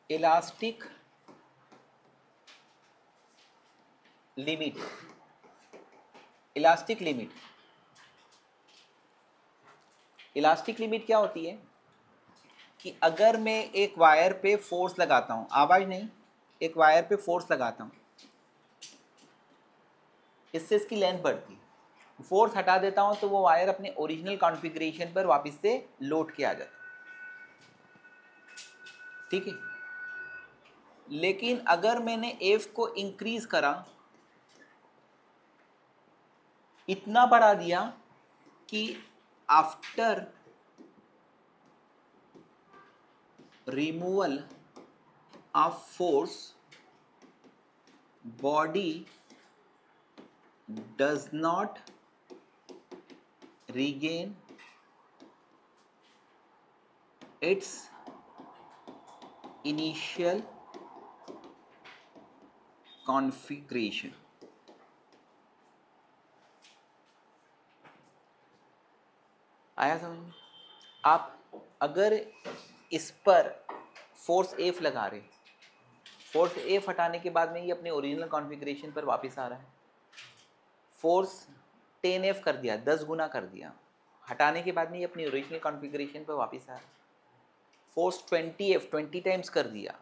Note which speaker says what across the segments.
Speaker 1: Elastic limit, elastic limit, elastic limit क्या होती है कि अगर मैं एक वायर पे फोर्स लगाता हूं, आवाज नहीं, एक वायर पे फोर्स लगाता हूं, इससे इसकी लेंथ बढ़ती है, फोर्स हटा देता हूं तो वो वायर अपने ओरिजिनल कॉन्फ़िगरेशन पर वापस से लौट के आ जाता है, ठीक है। लेकिन अगर मैंने एफ को इंक्रीज करा, इतना बढ़ा दिया कि after removal of force body does not regain its initial configuration। आया समझ में? आप अगर इस पर फोर्स एफ लगा रहे, फोर्स एफ हटाने के बाद में ये अपने ओरिजिनल कॉन्फ़िगरेशन पर वापस आ रहा है, फोर्स 10F कर दिया, 10 गुना कर दिया, हटाने के बाद में ये अपनी ओरिजिनल कॉन्फ़िगरेशन पर वापस आ रहा है। फोर्स 20F 20 टाइम्स कर दिया,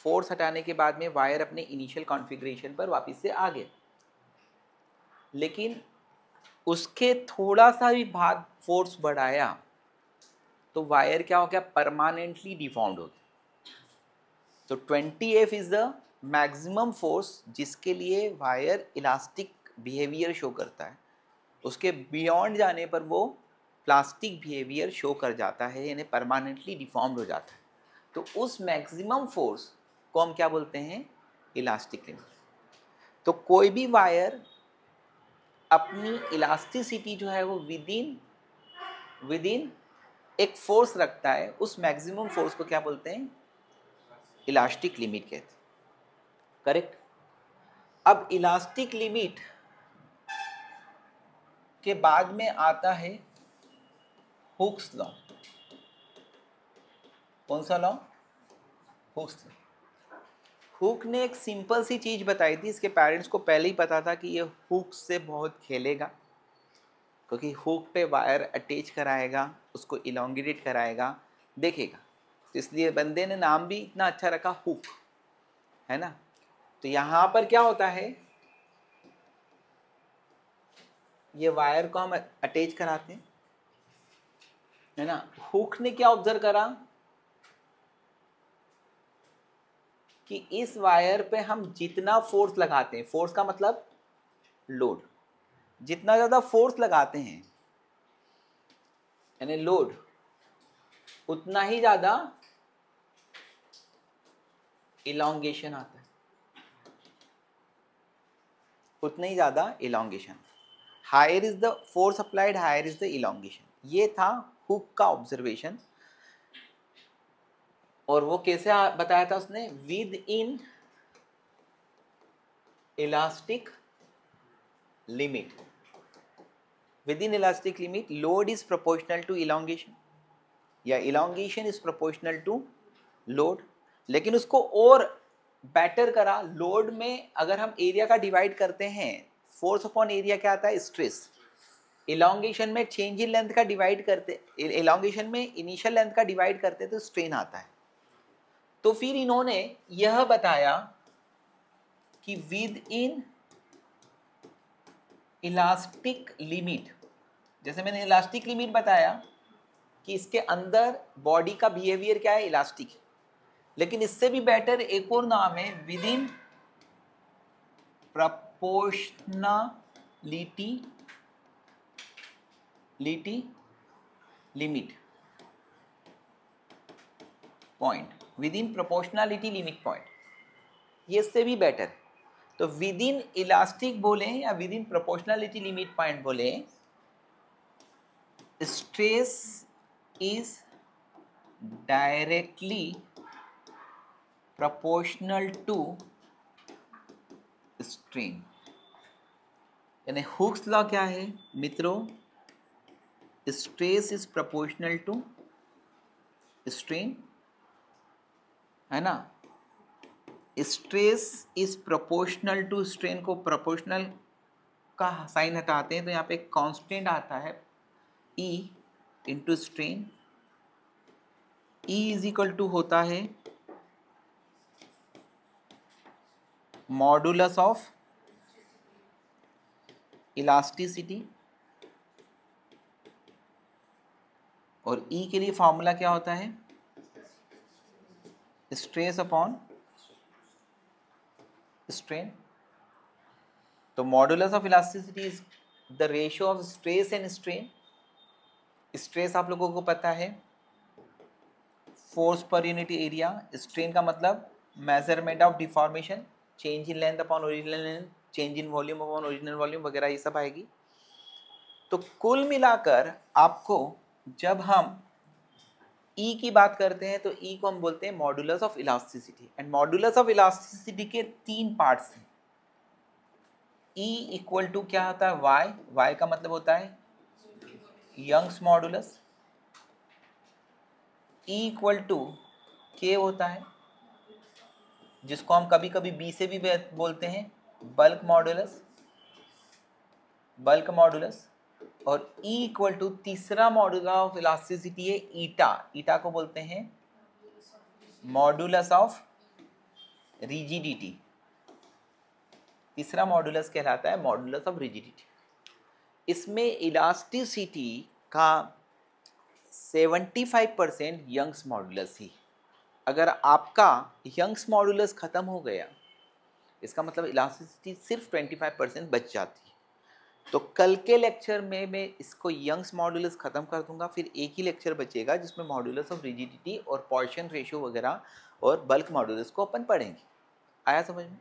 Speaker 1: फोर्स हटाने के बाद में वायर अपने इनिशियल कॉन्फ़िगरेशन पर वापस से आ गया। लेकिन उसके थोड़ा सा भी भाग फोर्स बढ़ाया तो वायर क्या हो गया, परमानेंटली डिफॉर्म्ड हो गया। तो 20F is the maximum force जिसके लिए वायर इलास्टिक बिहेवियर शो करता है, उसके बियॉन्ड जाने पर वो प्लास्टिक बिहेवियर शो कर जाता है, यानी परमानेंटली डिफॉर्म्ड हो जाता है। तो उस मैक्सिमम फोर्स को हम क्या बोलते हैं, इलास्टिक लिमिट। तो कोई भी वायर अपनी इलास्टिसिटी जो है वो विदिन एक फोर्स रखता है, उस मैक्सिमम फोर्स को क्या बोलते हैं, इलास्टिक लिमिट कहते हैं, करेक्ट। अब इलास्टिक लिमिट के बाद में आता है हुक्स लॉ। कौन सा लॉ? Hooke's law. हुक ने एक सिंपल सी चीज बताई थी, इसके पेरेंट्स को पहले ही पता था कि ये हुक से बहुत खेलेगा, क्योंकि हुक पे वायर अटैच कराएगा, उसको इलोंगेट कराएगा, देखेगा, तो इसलिए बंदे ने नाम भी इतना अच्छा रखा हुक, है ना। तो यहाँ पर क्या होता है, ये वायर को हम अटैच कराते हैं, है ना। हुक ने क्या ऑब्जर्व करा कि इस वायर पे हम जितना फोर्स लगाते हैं, फोर्स का मतलब लोड, जितना ज़्यादा फोर्स लगाते हैं यानी लोड, उतना ही ज़्यादा इलोंगेशन आता है, उतना ही ज़्यादा elongation. Higher is the force applied, higher is the elongation. ये था हुक का ऑब्जर्वेशन। और वो कैसे बताया था उसने, within elastic limit, within elastic limit load is proportional to elongation, या elongation is proportional to load. लेकिन उसको और बेटर करा, लोड में अगर हम एरिया का डिवाइड करते हैं, फोर्स अपॉन एरिया क्या आता है, स्ट्रेस। इलोंगेशन में चेंज इन लेंथ का डिवाइड करते, इलोंगेशन में इनिशियल लेंथ का डिवाइड करते तो स्ट्रेन आता है। तो फिर इन्होंने यह बताया कि विद इन इलास्टिक लिमिट, जैसे मैंने इलास्टिक लिमिट बताया कि इसके अंदर बॉडी का बिहेवियर क्या है, इलास्टिक। लेकिन इससे भी बेटर एक और नाम है, with in proportionality limit point, with in proportionality limit point, ये इससे भी बेटर। तो विद इन इलास्टिक बोले या within proportionality limit point बोले, stress is directly proportional to strain. यानी हुक्स लॉ क्या है मित्रों, stress is proportional to strain है ना। Stress is proportional to strain को प्रोपोर्शनल का साइन हटाते हैं तो यहाँ पे कांस्टेंट आता है E into strain. E is equal to होता है मॉडुलस ऑफ इलास्टिसिटी, और E के लिए फॉर्मूला क्या होता है, स्ट्रेस अपॉन स्ट्रेन। तो modulus of elasticity is the ratio of stress and strain. Stress आप लोगों को पता है force per unit area, strain का मतलब measurement of deformation, change in length upon original length, change in volume upon original volume वगैरह ये सब आएगी। तो कुल मिलाकर आपको जब हम E की बात करते हैं तो E को हम बोलते हैं modulus of elasticity. And modulus of elasticity के 3 पार्ट्स हैं। E इक्वल टू क्या होता है, Y, Y का मतलब होता है Young's modulus. E equal to K होता है, जिसको हम कभी कभी B से भी बोलते हैं बल्क मॉडुलस, बल्क मॉडुलस। और E इक्वल टू तीसरा मॉडुलस ऑफ इलास्टिसिटी है ईटा, ईटा को बोलते हैं मॉडुलस ऑफ रिजिडिटी। तीसरा मॉडुलस कहलाता है मॉडुलस ऑफ रिजिडिटी। इसमें इलास्टिसिटी का 75% यंग्स मॉडुलस ही। अगर आपका यंग्स मॉडुलस खत्म हो गया इसका मतलब इलास्टिसिटी सिर्फ 25% बच जाती है। तो कल के लेक्चर में मैं इसको यंग्स मॉडुलस ख़त्म कर दूंगा, फिर एक ही लेक्चर बचेगा जिसमें मॉडुलस ऑफ रिजिडिटी और पॉइसन रेशियो वगैरह और बल्क मॉडुलस को अपन पढ़ेंगे। आया समझ में?